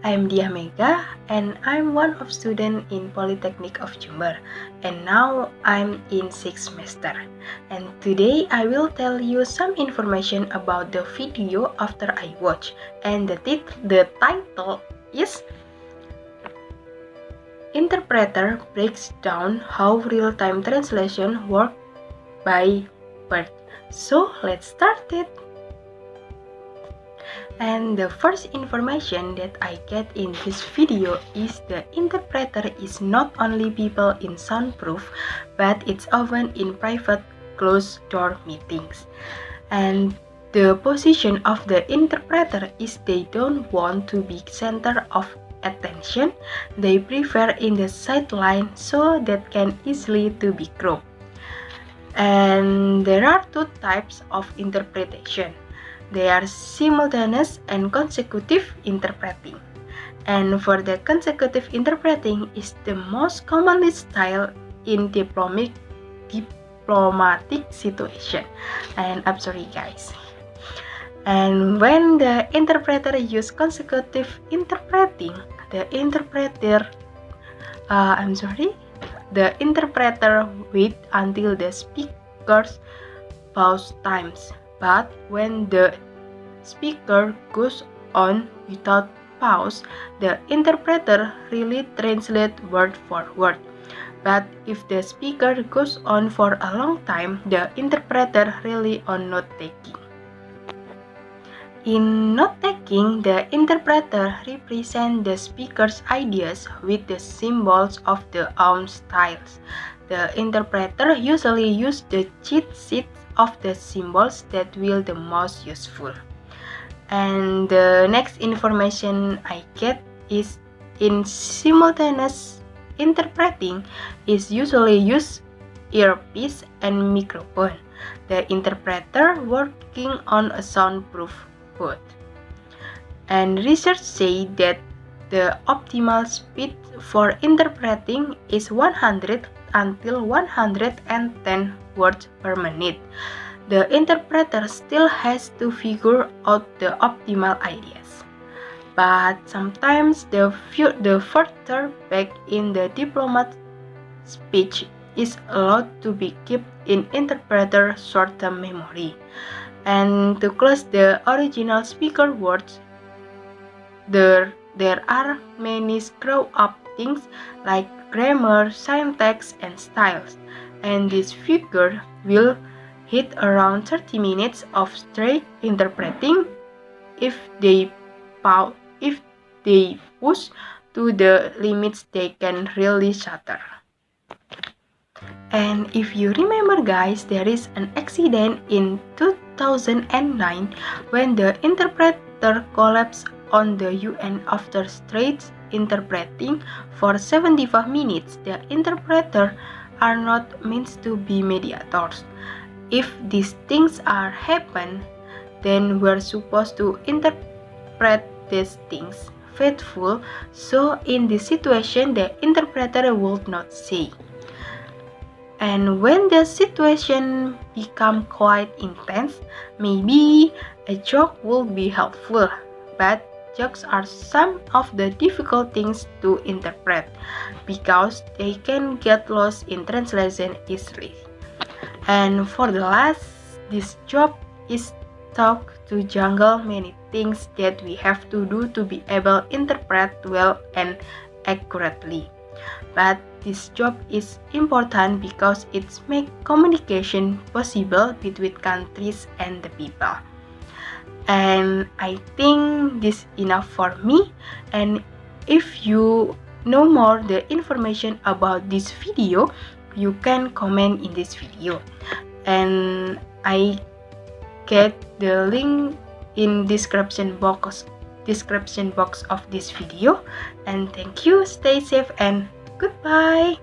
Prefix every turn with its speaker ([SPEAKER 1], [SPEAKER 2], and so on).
[SPEAKER 1] I'm Dia Mega and I'm one of student in Polytechnic of Jember, and now I'm in 6th semester. And today I will tell you some information about the video after I watch, and the title is Interpreter breaks down how real-time translation works by bird. So let's start it. And the first information that I get in this video is the interpreter is not only people in soundproof, but it's often in private closed-door meetings. And the position of the interpreter is they don't want to be center of attention. They prefer in the sideline so that can easily to be cropped. And there are two types of interpretation. They are simultaneous and consecutive interpreting. And for the consecutive interpreting is the most commonly style in diplomatic situation. And I'm sorry guys. And when the interpreter use consecutive interpreting, the interpreter wait until the speaker's pause times. But when the speaker goes on without pause, the interpreter really translates word for word. But if the speaker goes on for a long time, the interpreter really on note-taking. In note-taking, the interpreter represents the speaker's ideas with the symbols of the own styles. The interpreter usually uses the cheat sheet of the symbols that will the most useful. And the next information I get is in simultaneous interpreting is usually use earpiece and microphone. The interpreter working on a soundproof booth. And research say that the optimal speed for interpreting is 100 until 110 words per minute. The interpreter still has to figure out the optimal ideas. But sometimes the further back in the diplomat speech is allowed to be kept in interpreter short-term memory. And to close the original speaker words, there are many screw-up things like grammar, syntax, and styles. And this figure will hit around 30 minutes of straight interpreting if they push to the limits they can really shatter. And if you remember guys, there is an accident in 2009 when the interpreter collapsed on the UN after straight interpreting for 75 minutes. The interpreter are not meant to be mediators. If these things are happen, then we're supposed to interpret these things faithful. So in this situation, the interpreter would not say. And when the situation become quite intense, maybe a joke will be helpful. But jokes are some of the difficult things to interpret because they can get lost in translation easily. And for the last, this job is talk to jungle many things that we have to do to be able to interpret well and accurately. But this job is important because it makes communication possible between countries and the people. And I think this enough for me. And if you know more the information about this video, you can comment in this video. And I get the link in description box of this video. And thank you, stay safe and goodbye.